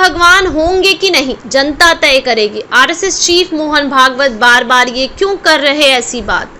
भगवान होंगे कि नहीं जनता तय करेगी। आरएसएस चीफ मोहन भागवत बार बार ये क्यों कर रहे ऐसी बात।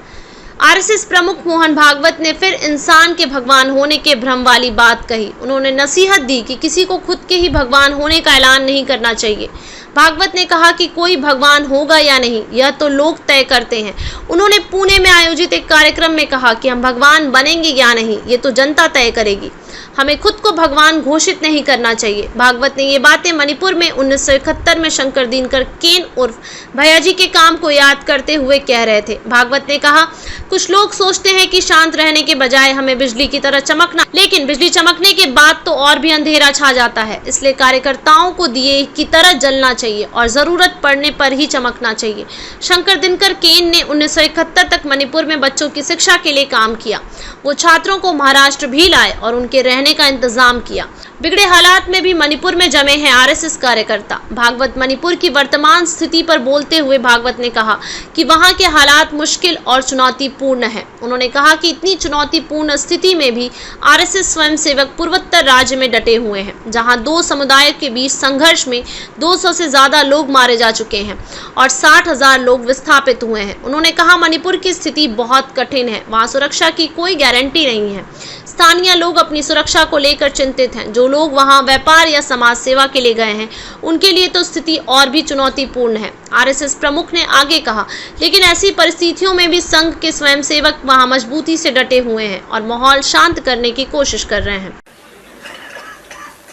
आरएसएस प्रमुख मोहन भागवत ने फिर इंसान के भगवान होने के भ्रम वाली बात कही। उन्होंने नसीहत दी कि किसी को खुद के ही भगवान होने का ऐलान नहीं करना चाहिए। भागवत ने कहा कि कोई भगवान होगा या नहीं यह तो लोग तय करते हैं। उन्होंने पुणे में आयोजित एक कार्यक्रम में कहा कि हम भगवान बनेंगे या नहीं ये तो जनता तय करेगी, हमें खुद को भगवान घोषित नहीं करना चाहिए। भागवत ने ये बातें मणिपुर में 1971 में शंकर दिनकर केन उर्फ भैयाजी के काम को याद करते हुए कह रहे थे। भागवत ने कहा, कुछ लोग सोचते हैं कि शांत रहने के बजाय हमें बिजली की तरह चमकना, लेकिन बिजली चमकने के बाद तो और भी अंधेरा छा जाता है। इसलिए कार्यकर्ताओं को दिए की तरह जलना चाहिए और जरूरत पड़ने पर ही चमकना चाहिए। शंकर दिनकर केन ने 1971 तक मणिपुर में बच्चों की शिक्षा के लिए काम किया। वो छात्रों को महाराष्ट्र भी लाए और उनके रहने का इंतजाम किया। बिगड़े हालात में भी मणिपुर में जमे हैं आरएसएस कार्यकर्ता। भागवत मणिपुर की वर्तमान स्थिति पर बोलते हुए भागवत ने कहा कि वहां के हालात मुश्किल और चुनौतीपूर्ण हैं। उन्होंने कहा कि इतनी चुनौतीपूर्ण स्थिति में भी आरएसएस स्वयंसेवक पूर्वोत्तर राज्य में डटे हुए हैं, जहां दो समुदायों के बीच संघर्ष में 200 से ज्यादा लोग मारे जा चुके हैं और 60,000 लोग विस्थापित हुए हैं। उन्होंने कहा, मणिपुर की स्थिति बहुत कठिन है, वहां सुरक्षा की कोई गारंटी नहीं है। स्थानीय लोग अपनी सुरक्षा को लेकर चिंतित हैं। जो लोग वहां व्यापार या समाज सेवा के लिए गए हैं उनके लिए तो स्थिति और भी चुनौतीपूर्ण है। आरएसएस प्रमुख ने आगे कहा, लेकिन ऐसी परिस्थितियों में भी संघ के स्वयंसेवक वहां मजबूती से डटे हुए हैं और माहौल शांत करने की कोशिश कर रहे हैं।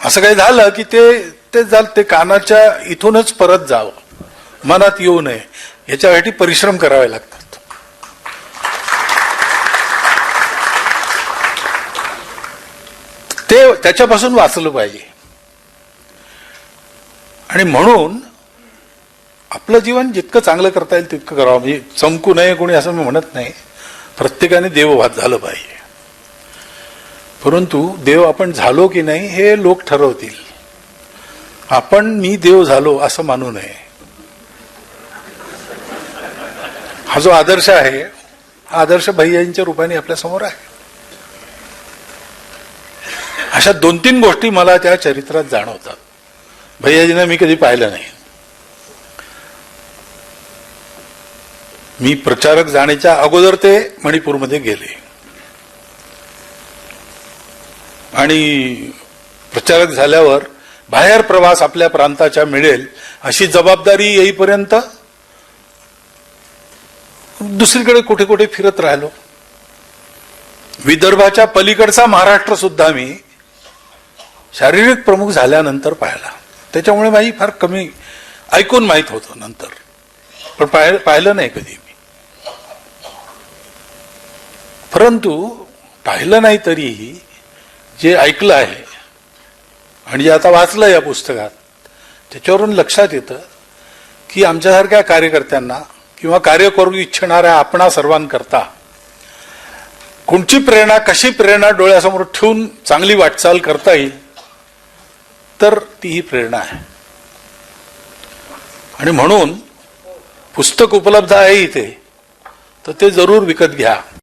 असं काही झालं की ते कानाच्या इथूनच परत जावं, मनात येऊ नये याच्यासाठी परिश्रम करावे लागतात। ते त्याच्यापासून वाचलं पाहिजे आणि म्हणून आपलं जीवन जितकं चांगलं करता येईल तितकं करावं। म्हणजे चमकू नये कोणी असं मी म्हणत नाही, प्रत्येकाने देवभात झालं पाहिजे, परंतु देव आपण झालो की नाही हे लोक ठरवतील। आपण मी देव झालो असं मानू नये। हा जो आदर्श आहे हा आदर्श भैयाजींच्या रूपाने आपल्या समोर आहे। अशा 2-3 गोष्टी मला त्या चरित्रात जाणवतात। भैयाजींना मी कधी पाहिलं नाही। मी प्रचारक जाण्याच्या अगोदर ते मणिपूरमध्ये गेले आणि प्रचारक झाल्यावर बाहेर प्रवास आपल्या प्रांताच्या मिळेल अशी जबाबदारी येईपर्यंत दुसरीकडे कुठे कुठे फिरत राहिलो। विदर्भाच्या पलीकडचा महाराष्ट्र सुद्धा मी शारीरिक प्रमुख झाल्यानंतर पाहिला। त्याच्यामुळे माझी फार कमी ऐकून माहित होतं नंतर, पण पाहिलं नाही कधी मी। परंतु पाहिलं नाही तरीही जे ऐकलं आहे आणि जे आता वाचलं या पुस्तकात त्याच्यावरून लक्षात येतं की आमच्यासारख्या कार्यकर्त्यांना किंवा कार्य करू इच्छिणाऱ्या आपणा सर्वांकरता कोणची प्रेरणा, कशी प्रेरणा डोळ्यासमोर ठेवून चांगली वाटचाल करता येईल तर ती ही प्रेरणा आहे। आणि म्हणून पुस्तक उपलब्ध आहे इथे, तर ते जरूर विकत घ्या।